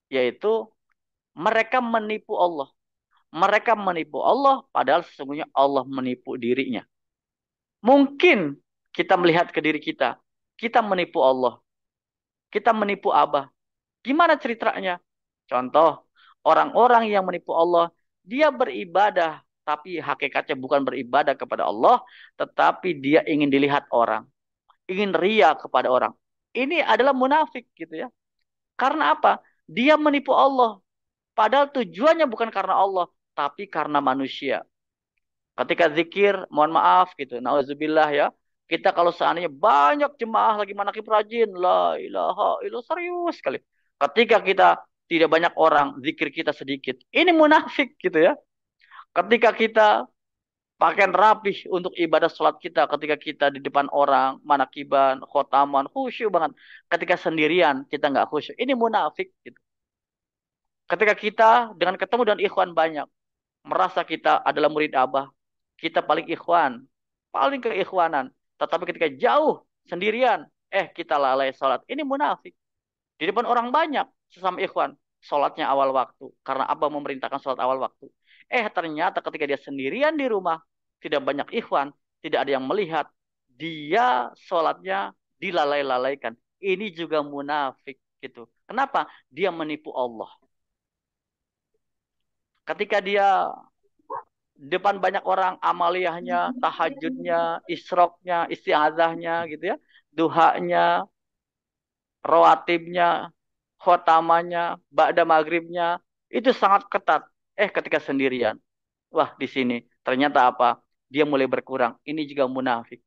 yaitu mereka menipu Allah. Mereka menipu Allah, padahal sesungguhnya Allah menipu dirinya. Mungkin kita melihat ke diri kita menipu Allah, kita menipu Abah. Gimana ceritanya? Contoh, orang-orang yang menipu Allah, dia beribadah, tapi hakikatnya bukan beribadah kepada Allah, tetapi dia ingin dilihat orang, ingin ria kepada orang. Ini adalah munafik gitu ya. Karena apa? Dia menipu Allah, padahal tujuannya bukan karena Allah, tapi karena manusia. Ketika zikir, mohon maaf gitu, nauzubillah ya. Kita kalau seandainya banyak jemaah lagi manakib rajin, la ilaha illallah, serius sekali. Ketika kita tidak banyak orang, zikir kita sedikit. Ini munafik gitu ya. Ketika kita pakaian rapih untuk ibadah sholat kita, ketika kita di depan orang, manakiban, khotaman, khusyuk banget. Ketika sendirian, kita nggak khusyuk. Ini munafik gitu. Ketika kita dengan ketemu dengan ikhwan banyak, merasa kita adalah murid Abah, kita paling ikhwan, paling keikhwanan. Tetapi ketika jauh, sendirian, kita lalai sholat. Ini munafik. Di depan orang banyak, sesama ikhwan, sholatnya awal waktu. Karena Abah memerintahkan sholat awal waktu. Ternyata ketika dia sendirian di rumah, tidak banyak ikhwan, tidak ada yang melihat, dia sholatnya dilalai-lalaikan. Ini juga munafik gitu. Kenapa? Dia menipu Allah. Ketika dia depan banyak orang amaliyahnya, tahajudnya, isroknya, istiazahnya gitu ya, duhanya, rawatibnya, khotamanya, ba'da maghribnya, itu sangat ketat. Ketika sendirian, wah di sini ternyata apa? Dia mulai berkurang. Ini juga munafik.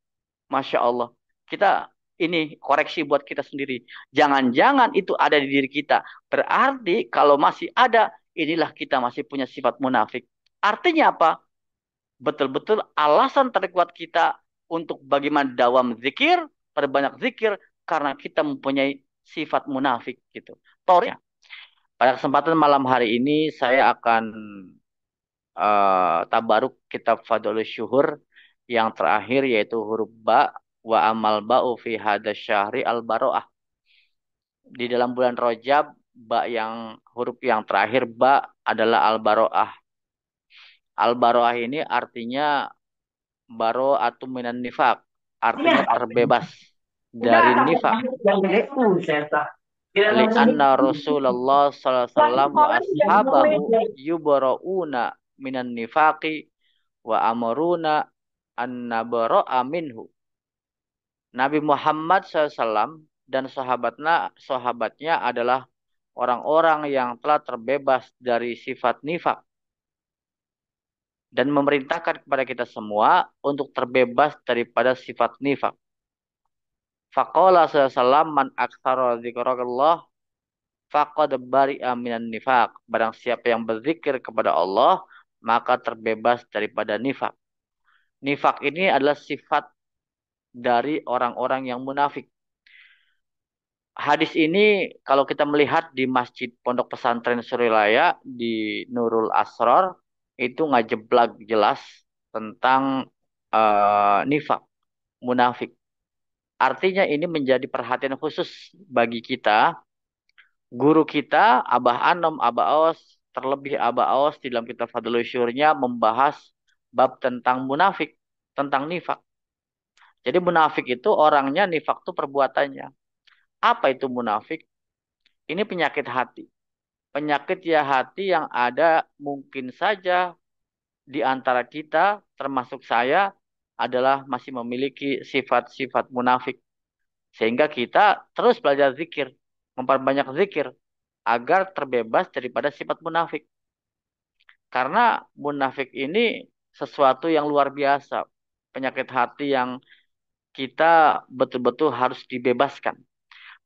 Masya Allah. Kita ini koreksi buat kita sendiri. Jangan-jangan itu ada di diri kita. Berarti kalau masih ada, inilah kita masih punya sifat munafik. Artinya apa? Betul-betul alasan terkuat kita untuk bagaimana dawam zikir, perbanyak zikir, karena kita mempunyai sifat munafik gitu. Tor ya. Pada kesempatan malam hari ini saya akan tabaruk kitab Fadlul Syuhur yang terakhir yaitu huruf ba wa amal ba'u fi hadas syahri al baroah. Di dalam bulan Rajab, ba yang huruf yang terakhir ba adalah al baroah. Al baroah ini artinya baro atau minan nifak, artinya terbebas dari nifak. Lianna Rasulullah sallallahu alaihi wasallam wa ashabahu yubara'una minan nifaqi wa amaruna an nabara'a minhu. Nabi Muhammad SAW dan sahabatnya adalah orang-orang yang telah terbebas dari sifat nifak dan memerintahkan kepada kita semua untuk terbebas daripada sifat nifak. Faqala sallallahu man aktsara dzikrullah faqad bari'a minan nifaq. Barang siapa yang berzikir kepada Allah, maka terbebas daripada nifak. Nifak ini adalah sifat dari orang-orang yang munafik. Hadis ini kalau kita melihat di Masjid Pondok Pesantren Surilaya di Nurul Asror itu ngajeblak jelas tentang nifak, munafik. Artinya ini menjadi perhatian khusus bagi kita, guru kita, Abah Anom, Abah Aos, terlebih Abah Aos di dalam kitab Fadlul Syurnya membahas bab tentang munafik, tentang nifak. Jadi munafik itu orangnya, nifak itu perbuatannya. Apa itu munafik? Ini penyakit hati. Penyakit ya hati yang ada mungkin saja di antara kita, termasuk saya, adalah masih memiliki sifat-sifat munafik. Sehingga kita terus belajar zikir, memperbanyak zikir, agar terbebas daripada sifat munafik. Karena munafik ini sesuatu yang luar biasa. Penyakit hati yang kita betul-betul harus dibebaskan.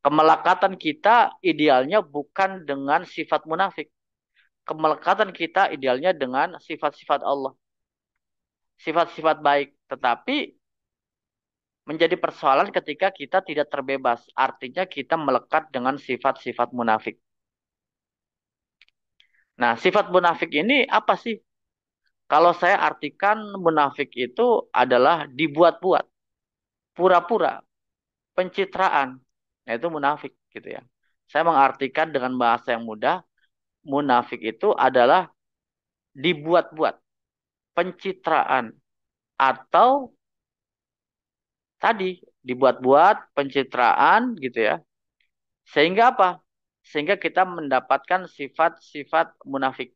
Kemelekatan kita idealnya bukan dengan sifat munafik. Kemelekatan kita idealnya dengan sifat-sifat Allah. Sifat-sifat baik. Tetapi menjadi persoalan ketika kita tidak terbebas. Artinya kita melekat dengan sifat-sifat munafik. Nah, sifat munafik ini apa sih? Kalau saya artikan munafik itu adalah dibuat-buat, pura-pura, pencitraan. Nah, itu munafik gitu ya. Saya mengartikan dengan bahasa yang mudah, munafik itu adalah dibuat-buat, pencitraan, atau tadi dibuat-buat, pencitraan gitu ya. Sehingga apa? Sehingga kita mendapatkan sifat-sifat munafik.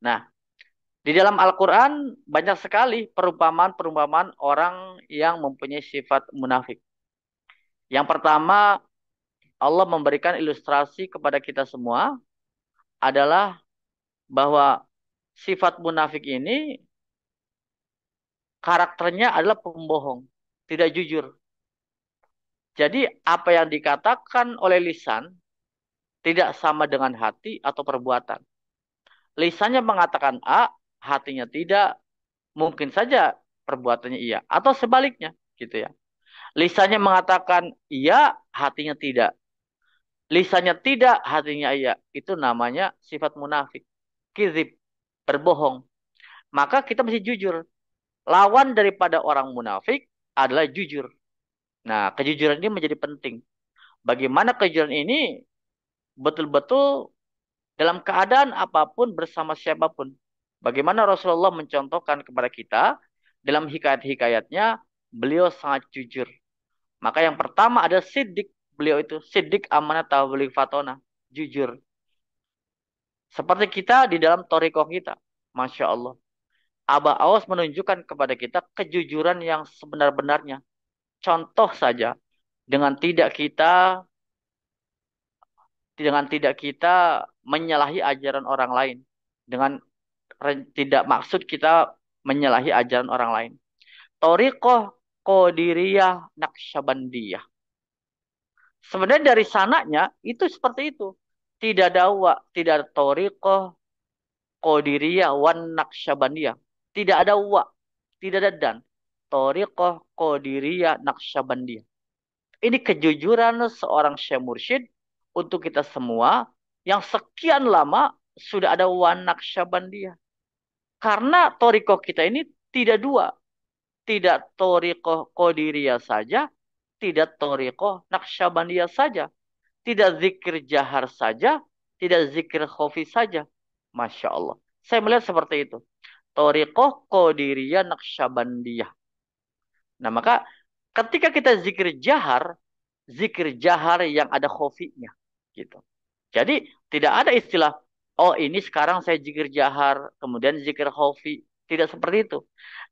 Nah, di dalam Al-Quran banyak sekali perumpamaan-perumpamaan orang yang mempunyai sifat munafik. Yang pertama, Allah memberikan ilustrasi kepada kita semua adalah bahwa sifat munafik ini karakternya adalah pembohong, tidak jujur. Jadi apa yang dikatakan oleh lisan tidak sama dengan hati atau perbuatan. Lisannya mengatakan A, hatinya tidak, mungkin saja perbuatannya iya. Atau sebaliknya gitu ya. Lisannya mengatakan iya, hatinya tidak. Lisannya tidak, hatinya iya. Itu namanya sifat munafik. Kizib, berbohong. Maka kita mesti jujur. Lawan daripada orang munafik adalah jujur. Nah, kejujuran ini menjadi penting. Bagaimana kejujuran ini betul-betul dalam keadaan apapun bersama siapapun. Bagaimana Rasulullah mencontohkan kepada kita dalam hikayat-hikayatnya, beliau sangat jujur. Maka yang pertama ada siddiq. Beliau itu siddiq amanah tabligh fatona. Jujur. Seperti kita di dalam torikoh kita. Masya Allah. Abah Awas menunjukkan kepada kita kejujuran yang sebenar-benarnya. Contoh saja, dengan tidak kita menyalahi ajaran orang lain. Dengan tidak maksud kita menyalahi ajaran orang lain. Torikoh Qadiriyah Naqsyabandiyah. Sebenarnya dari sananya itu seperti itu. Tidak ada tidak ada Torikoh Qadiriyah wan Naqsyabandiyah. Tidak ada tidak ada dan. Torikoh Qadiriyah Naqsyabandiyah. Ini kejujuran seorang Syekh Mursyid untuk kita semua yang sekian lama sudah ada wan Naqsyabandiyah. Karena torikoh kita ini tidak dua. Tidak torikoh Qadiriyah saja, tidak torikoh Naqsyabandiyah saja. Tidak zikir jahar saja, tidak zikir khafi saja. Masya Allah. Saya melihat seperti itu. Torikoh Qadiriyah Naqsyabandiyah. Nah maka ketika kita zikir jahar yang ada khafinya. Gitu. Jadi tidak ada istilah, oh ini sekarang saya zikir jahar, kemudian zikir khafi. Tidak seperti itu.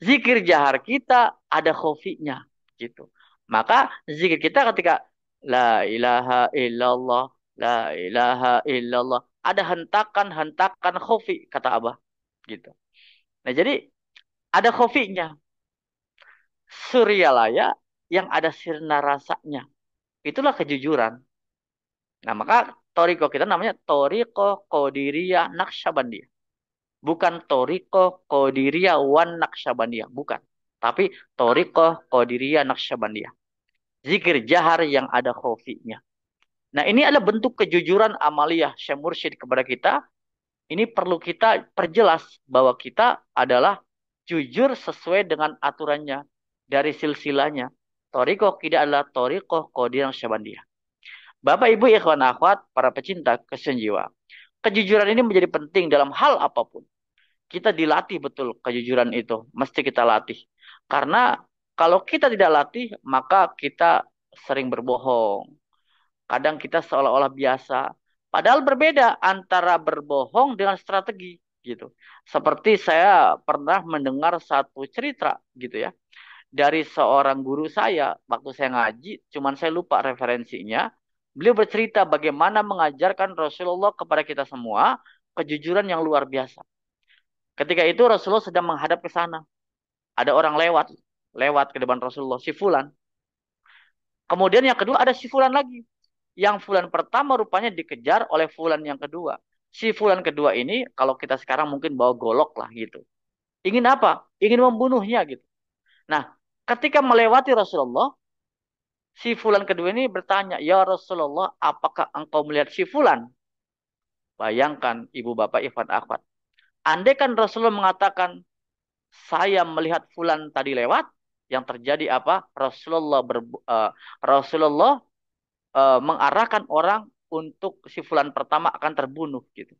Zikir jahar kita ada khafinya. Gitu. Maka zikir kita ketika la ilaha illallah, la ilaha illallah. Ada hentakan-hentakan khafi, kata Abah. Gitu. Nah jadi ada khafinya. Suryalaya yang ada sirna rasanya. Itulah kejujuran. Nah maka toriko kita namanya toriko Qadiriyah Naqsyabandiyah. Bukan toriko Qadiriyah wan Naqsyabandiyah. Bukan. Tapi toriko Qadiriyah Naqsyabandiyah. Zikir jahar yang ada khofinya. Nah ini adalah bentuk kejujuran amaliyah Syekh Mursyid kepada kita. Ini perlu kita perjelas bahwa kita adalah jujur sesuai dengan aturannya. Dari silsilahnya. Toriko kita adalah toriko Qadiriyah Naqsyabandiyah. Bapak, Ibu, ikhwan, akhwat, para pecinta kesehatan jiwa. Kejujuran ini menjadi penting dalam hal apapun. Kita dilatih betul kejujuran itu. Mesti kita latih. Karena kalau kita tidak latih, maka kita sering berbohong. Kadang kita seolah-olah biasa. Padahal berbeda antara berbohong dengan strategi. Gitu. Seperti saya pernah mendengar satu cerita gitu ya. Dari seorang guru saya waktu saya ngaji, cuman saya lupa referensinya. Beliau bercerita bagaimana mengajarkan Rasulullah kepada kita semua kejujuran yang luar biasa. Ketika itu Rasulullah sedang menghadap ke sana. Ada orang lewat ke depan Rasulullah, si fulan. Kemudian yang kedua ada si fulan lagi. Yang fulan pertama rupanya dikejar oleh fulan yang kedua. Si fulan kedua ini kalau kita sekarang mungkin bawa golok lah gitu. Ingin apa? Ingin membunuhnya gitu. Nah, ketika melewati Rasulullah, si fulan kedua ini bertanya, "Ya Rasulullah, apakah engkau melihat si fulan?" Bayangkan ibu bapak ikhwan akhwat. Andai kan Rasulullah mengatakan, "Saya melihat fulan tadi lewat," yang terjadi apa? Rasulullah mengarahkan orang untuk si fulan pertama akan terbunuh gitu.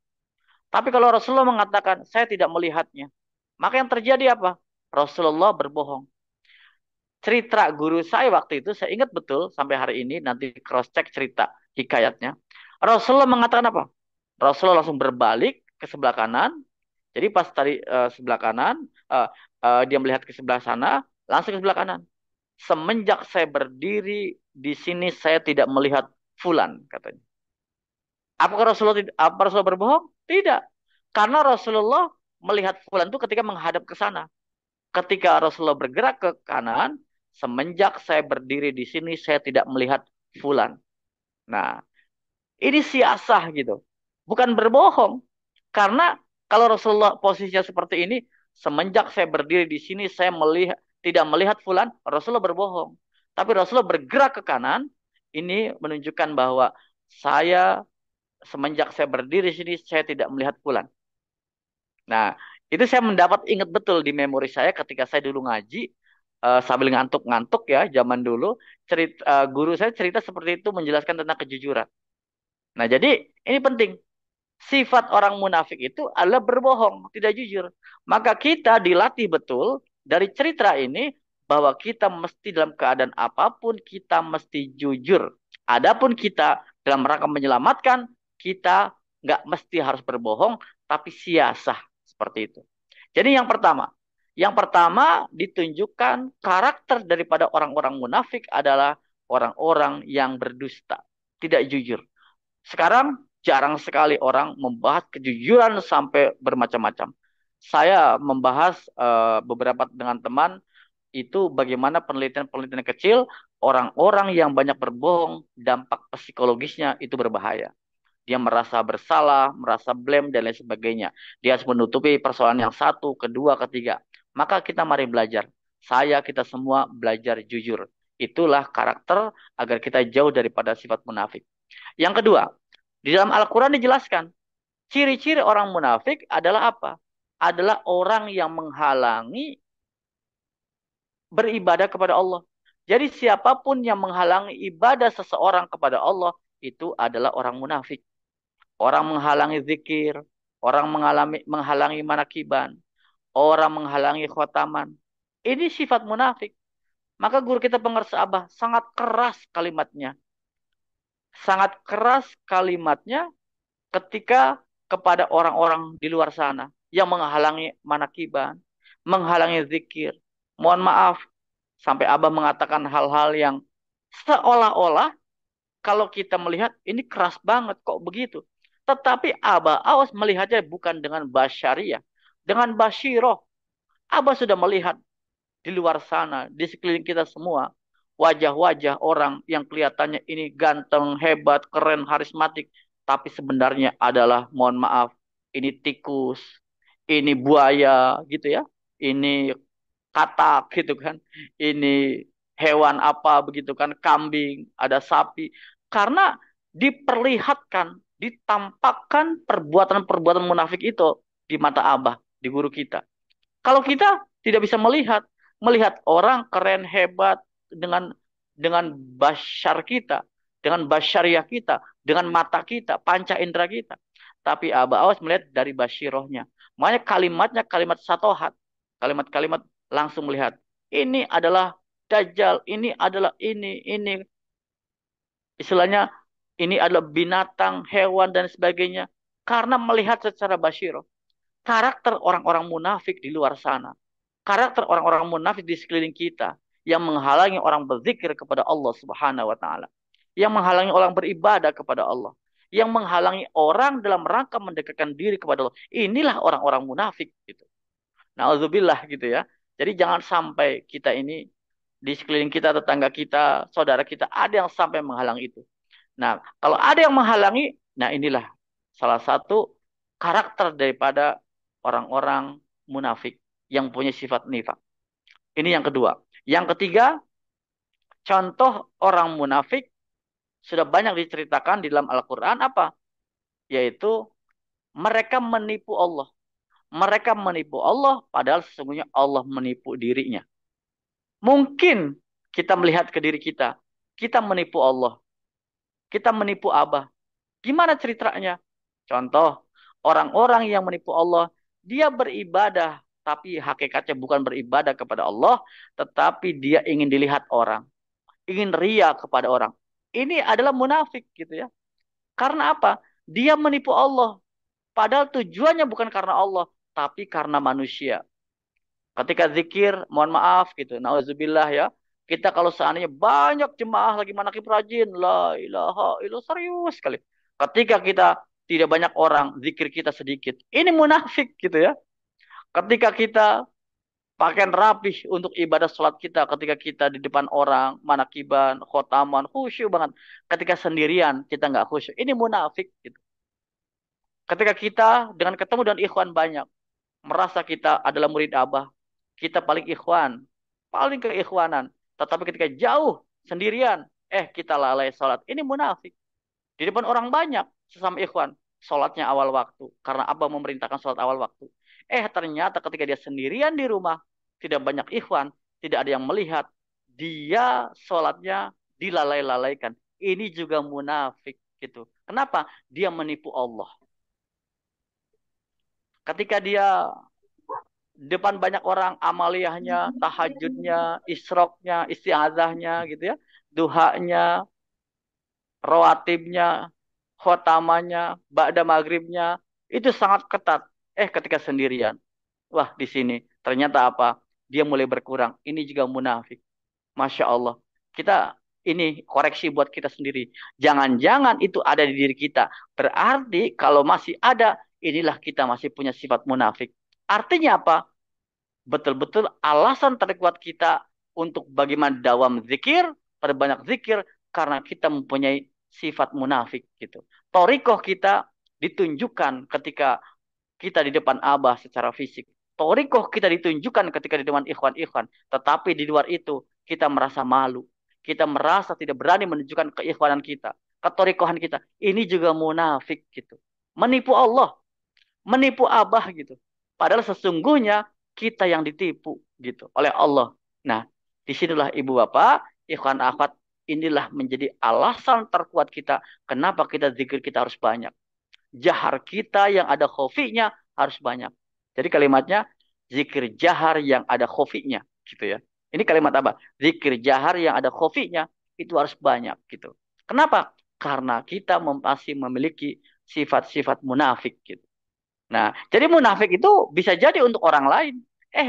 Tapi kalau Rasulullah mengatakan saya tidak melihatnya, maka yang terjadi apa? Rasulullah berbohong. Cerita guru saya waktu itu saya ingat betul sampai hari ini, nanti cross check cerita hikayatnya. Rasulullah mengatakan apa? Rasulullah langsung berbalik ke sebelah kanan. Jadi pas tadi sebelah kanan, dia melihat ke sebelah sana, langsung ke sebelah kanan. Semenjak saya berdiri di sini saya tidak melihat fulan katanya. Apa Rasulullah berbohong? Tidak. Karena Rasulullah melihat fulan itu ketika menghadap ke sana. Ketika Rasulullah bergerak ke kanan, semenjak saya berdiri di sini saya tidak melihat fulan. Nah, ini siasah gitu. Bukan berbohong. Karena kalau Rasulullah posisinya seperti ini, semenjak saya berdiri di sini saya tidak melihat fulan, Rasulullah berbohong. Tapi Rasulullah bergerak ke kanan, ini menunjukkan bahwa saya semenjak saya berdiri di sini saya tidak melihat fulan. Nah, itu saya mendapat ingat betul di memori saya ketika saya dulu ngaji sambil ngantuk-ngantuk ya zaman dulu guru saya cerita seperti itu menjelaskan tentang kejujuran. Nah, jadi ini penting. Sifat orang munafik itu adalah berbohong, tidak jujur. Maka kita dilatih betul dari cerita ini bahwa kita mesti dalam keadaan apapun kita mesti jujur. Adapun kita dalam rangka menyelamatkan, kita nggak mesti harus berbohong, tapi siasah seperti itu. Jadi yang pertama ditunjukkan karakter daripada orang-orang munafik adalah orang-orang yang berdusta, tidak jujur. Sekarang jarang sekali orang membahas kejujuran sampai bermacam-macam. Saya membahas beberapa dengan teman itu bagaimana penelitian-penelitian kecil orang-orang yang banyak berbohong dampak psikologisnya itu berbahaya. Dia merasa bersalah, merasa blame dan lain sebagainya. Dia harus menutupi persoalan yang satu, kedua, ketiga. Maka kita mari belajar. Kita semua belajar jujur. Itulah karakter agar kita jauh daripada sifat munafik. Yang kedua, di dalam Al-Quran dijelaskan, ciri-ciri orang munafik adalah apa? Adalah orang yang menghalangi beribadah kepada Allah. Jadi siapapun yang menghalangi ibadah seseorang kepada Allah, itu adalah orang munafik. Orang menghalangi zikir, orang menghalangi manakiban, orang menghalangi khotaman. Ini sifat munafik. Maka guru kita pengerti Abah sangat keras kalimatnya. Sangat keras kalimatnya ketika kepada orang-orang di luar sana yang menghalangi manakiban, menghalangi zikir. Mohon maaf, sampai Abah mengatakan hal-hal yang seolah-olah kalau kita melihat ini keras banget kok begitu. Tetapi Abah awas melihatnya bukan dengan basyariah, dengan basyiroh. Abah sudah melihat di luar sana, di sekeliling kita semua, wajah-wajah orang yang kelihatannya ini ganteng, hebat, keren, karismatik, tapi sebenarnya adalah, mohon maaf, ini tikus, ini buaya, gitu ya, ini katak, gitu kan, ini hewan apa, begitu kan, kambing, ada sapi, karena diperlihatkan, ditampakkan perbuatan-perbuatan munafik itu di mata Abah, di guru kita. Kalau kita tidak bisa melihat orang keren hebat dengan basyar kita, dengan basyariah kita, dengan mata kita, panca indera kita. Tapi Aba Awas melihat dari basyirohnya. Makanya kalimatnya kalimat satohat. Kalimat-kalimat langsung melihat. Ini adalah dajjal, ini adalah ini. Istilahnya ini adalah binatang, hewan, dan sebagainya. Karena melihat secara basyiroh karakter orang-orang munafik di luar sana. Karakter orang-orang munafik di sekeliling kita yang menghalangi orang berzikir kepada Allah Subhanahu wa taala. Yang menghalangi orang beribadah kepada Allah. Yang menghalangi orang dalam rangka mendekatkan diri kepada Allah. Inilah orang-orang munafik gitu. Nauzubillah gitu ya. Jadi jangan sampai kita ini di sekeliling kita, tetangga kita, saudara kita ada yang sampai menghalangi itu. Nah, kalau ada yang menghalangi, nah inilah salah satu karakter daripada orang-orang munafik yang punya sifat nifak. Ini yang kedua. Yang ketiga, contoh orang munafik sudah banyak diceritakan di dalam Al-Quran apa? Yaitu mereka menipu Allah. Mereka menipu Allah padahal sesungguhnya Allah menipu dirinya. Mungkin kita melihat ke diri kita, kita menipu Allah. Kita menipu Abah. Gimana ceritanya? Contoh, orang-orang yang menipu Allah, dia beribadah, tapi hakikatnya bukan beribadah kepada Allah, tetapi dia ingin dilihat orang, ingin ria kepada orang. Ini adalah munafik gitu ya. Karena apa? Dia menipu Allah, padahal tujuannya bukan karena Allah, tapi karena manusia. Ketika zikir, mohon maaf gitu, nauzubillah ya. Kita kalau seandainya banyak jemaah lagi manakib rajin, la ilaha illallah, serius sekali. Ketika kita tidak banyak orang, zikir kita sedikit. Ini munafik gitu ya. Ketika kita pakaian rapih untuk ibadah sholat kita, ketika kita di depan orang, manakiban, khotaman, khusyuk banget. Ketika sendirian, kita nggak khusyuk. Ini munafik gitu. Ketika kita dengan ketemu dengan ikhwan banyak, merasa kita adalah murid Abah, kita paling ikhwan, paling keikhwanan. Tetapi ketika jauh, sendirian, kita lalai sholat. Ini munafik. Di depan orang banyak, sesama ikhwan, sholatnya awal waktu. Karena Abah memerintahkan sholat awal waktu. Ternyata ketika dia sendirian di rumah, tidak banyak ikhwan, tidak ada yang melihat, dia sholatnya dilalai-lalaikan. Ini juga munafik gitu. Kenapa? Dia menipu Allah. Ketika dia depan banyak orang amaliyahnya, tahajudnya, isroknya, istiazahnya gitu ya, duhanya, rawatibnya, khotamanya, ba'da maghribnya, itu sangat ketat. Ketika sendirian, wah di sini ternyata apa? Dia mulai berkurang. Ini juga munafik. Masya Allah. Kita ini koreksi buat kita sendiri. Jangan-jangan itu ada di diri kita. Berarti kalau masih ada, inilah kita masih punya sifat munafik. Artinya apa? Betul-betul alasan terkuat kita untuk bagaimana dawam zikir, perbanyak zikir, karena kita mempunyai sifat munafik gitu. Torikoh kita ditunjukkan ketika kita di depan Abah secara fisik. Torikoh kita ditunjukkan ketika di depan ikhwan-ikhwan. Tetapi di luar itu kita merasa malu. Kita merasa tidak berani menunjukkan keikhwanan kita. Ketorikohan kita. Ini juga munafik gitu. Menipu Allah, menipu Abah gitu. Padahal sesungguhnya kita yang ditipu gitu oleh Allah. Nah, disinilah ibu bapak, ikhwan akhwat, inilah menjadi alasan terkuat kita kenapa kita zikir kita harus banyak. Jahar kita yang ada khofinya harus banyak. Jadi kalimatnya zikir jahar yang ada khofinya gitu ya. Ini kalimat apa? Zikir jahar yang ada khofinya itu harus banyak gitu. Kenapa? Karena kita masih memiliki sifat-sifat munafik gitu. Nah, jadi munafik itu bisa jadi untuk orang lain.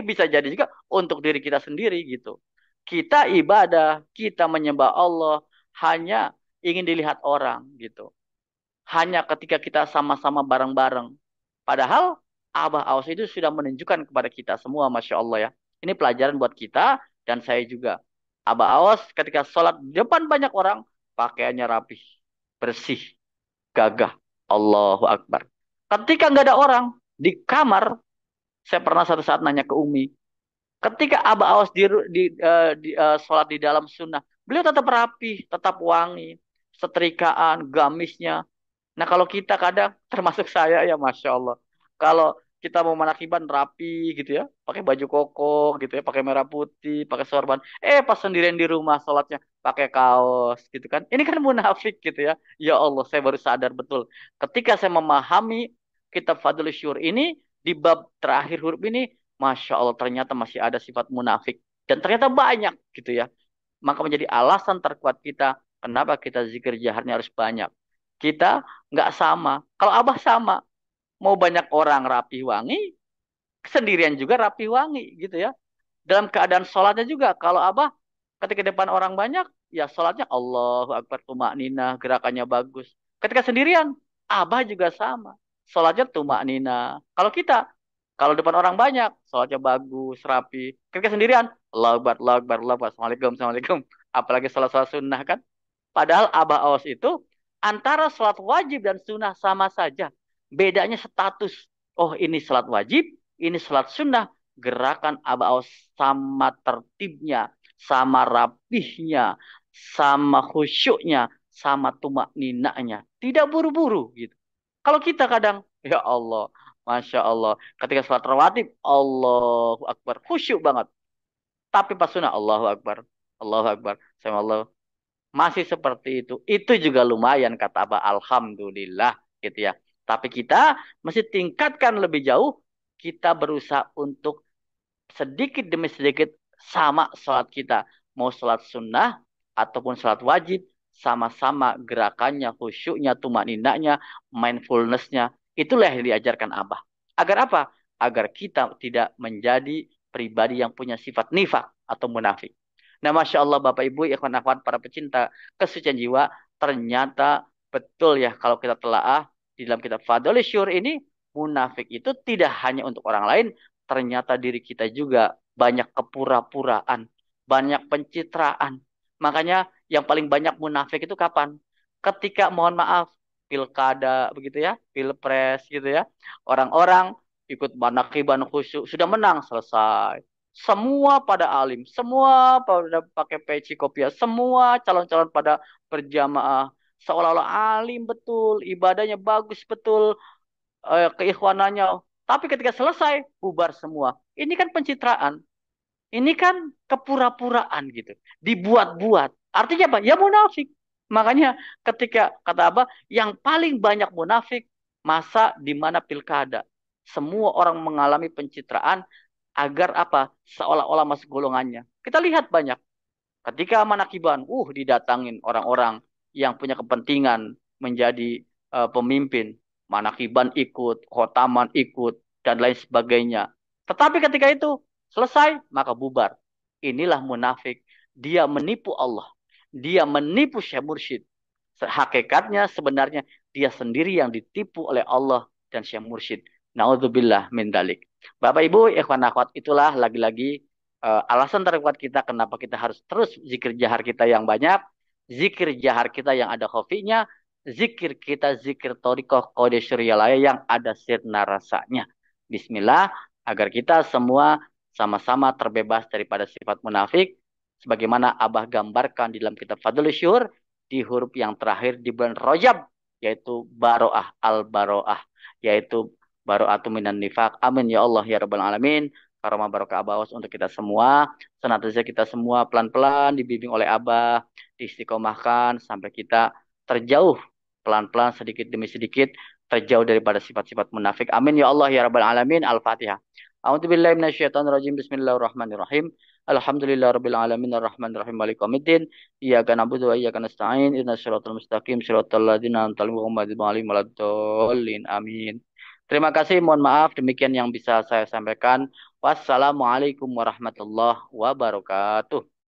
Bisa jadi juga untuk diri kita sendiri gitu. Kita ibadah, kita menyembah Allah hanya ingin dilihat orang gitu. Hanya ketika kita sama-sama bareng-bareng. Padahal Abah Aus itu sudah menunjukkan kepada kita semua, Masya Allah ya. Ini pelajaran buat kita dan saya juga. Abah Aus ketika sholat di depan banyak orang, pakaiannya rapih, bersih, gagah. Allahu Akbar. Ketika nggak ada orang di kamar, saya pernah satu saat nanya ke Umi, ketika Abah Awas sholat di dalam sunnah, beliau tetap rapi, tetap wangi, setrikaan, gamisnya. Nah kalau kita kadang, termasuk saya ya Masya Allah, kalau kita mau manakiban rapi gitu ya, pakai baju koko gitu ya, pakai merah putih, pakai sorban. Pas sendirian di rumah sholatnya pakai kaos gitu kan. Ini kan munafik gitu ya. Ya Allah, saya baru sadar betul. Ketika saya memahami kitab Fadlul Syur ini, di bab terakhir huruf ini, Masya Allah ternyata masih ada sifat munafik. Dan ternyata banyak gitu ya. Maka menjadi alasan terkuat kita, kenapa kita zikir jaharnya harus banyak. Kita nggak sama. Kalau Abah sama, mau banyak orang rapi wangi, sendirian juga rapi wangi gitu ya. Dalam keadaan sholatnya juga, kalau Abah ketika depan orang banyak, ya sholatnya Allahu Akbar tumak nina, gerakannya bagus. Ketika sendirian, Abah juga sama. Sholatnya tumak nina. Kalau kita, kalau depan orang banyak, sholatnya bagus, rapi. Ketika sendirian, Allahu Akbar, Allahu Akbar, Allahu Akbar, Assalamualaikum, Assalamualaikum. Apalagi sholat-sholat sunnah kan. Padahal Abah Awas itu antara sholat wajib dan sunnah sama saja. Bedanya status. Oh ini sholat wajib, ini sholat sunnah. Gerakan Abah Awas sama tertibnya, sama rapihnya, sama khusyuknya, sama tumak ninanya. Tidak buru-buru gitu. Kalau kita kadang, ya Allah, Masya Allah. Ketika sholat rawatib, Allahu Akbar. Khusyuk banget. Tapi pas sunnah, Allahu Akbar. Allahu Akbar. Sama Allah. masih seperti itu. Itu juga lumayan kata Abah. Alhamdulillah gitu ya. Tapi kita mesti tingkatkan lebih jauh. Kita berusaha untuk sedikit demi sedikit sama sholat kita. Mau sholat sunnah ataupun sholat wajib. Sama-sama gerakannya, khusyuknya, tumaninaknya, mindfulnessnya. Itulah yang diajarkan Abah. Agar apa? Agar kita tidak menjadi pribadi yang punya sifat nifak atau munafik. Nah, Masya Allah Bapak Ibu, ikhwan akhwat para pecinta kesucian jiwa, ternyata betul ya kalau kita telaah di dalam kitab Fadhilus Syuhur ini, munafik itu tidak hanya untuk orang lain, ternyata diri kita juga banyak kepura-puraan, banyak pencitraan. Makanya yang paling banyak munafik itu kapan? Ketika mohon maaf, pilkada begitu ya, pilpres gitu ya. Orang-orang ikut manakiban khusyuk, sudah menang, selesai. Semua pada alim, semua pada pakai peci kopiah, semua calon-calon pada berjamaah. Seolah-olah alim betul, ibadahnya bagus betul, keikhwanannya. Tapi ketika selesai, bubar semua. Ini kan pencitraan. Ini kan kepura-puraan gitu. Dibuat-buat. Artinya apa? Ya munafik. Makanya ketika kata apa? Yang paling banyak munafik masa di mana pilkada. Semua orang mengalami pencitraan agar apa? Seolah-olah masuk golongannya. Kita lihat banyak. Ketika Manakiban, didatangin orang-orang yang punya kepentingan menjadi pemimpin. Manakiban ikut, Khotaman ikut, dan lain sebagainya. Tetapi ketika itu selesai, maka bubar. Inilah munafik. Dia menipu Allah. Dia menipu Syekh Mursyid. Hakikatnya sebenarnya dia sendiri yang ditipu oleh Allah dan Syekh Mursyid. Naudzubillah min dalik. Bapak Ibu, ikhwan akhwat, itulah lagi-lagi alasan terkuat kita kenapa kita harus terus zikir jahar kita yang banyak, zikir jahar kita yang ada khofinya, zikir kita zikir torikoh kode syurialaya yang ada sirna rasanya. Bismillah, agar kita semua sama-sama terbebas daripada sifat munafik, sebagaimana Abah gambarkan di dalam kitab Fadlul Syuhur, di huruf yang terakhir di bulan Rajab, yaitu baroah al-baroah, yaitu baro'atu minan nifak. Amin ya Allah ya Rabbal Alamin. Karomah barokah abawas untuk kita semua. Senantiasa kita semua pelan-pelan dibimbing oleh Abah, diistiqomahkan sampai kita terjauh pelan-pelan sedikit demi sedikit terjauh daripada sifat-sifat munafik. Amin ya Allah ya Rabbal Alamin. Al-Fatihah. A'udzubillahi minasyaitonirrajim. Bismillahirrahmanirrahim. Alhamdulillahirabbil alamin arrahmanirrahim maliki yaumiddin. Iyyaka na'budu wa iyyaka nasta'in. Ihdinas siratal mustaqim siratal ladzina an'amta 'alaihim waladdallin. Amin. Terima kasih, mohon maaf demikian yang bisa saya sampaikan. Wassalamualaikum warahmatullahi wabarakatuh.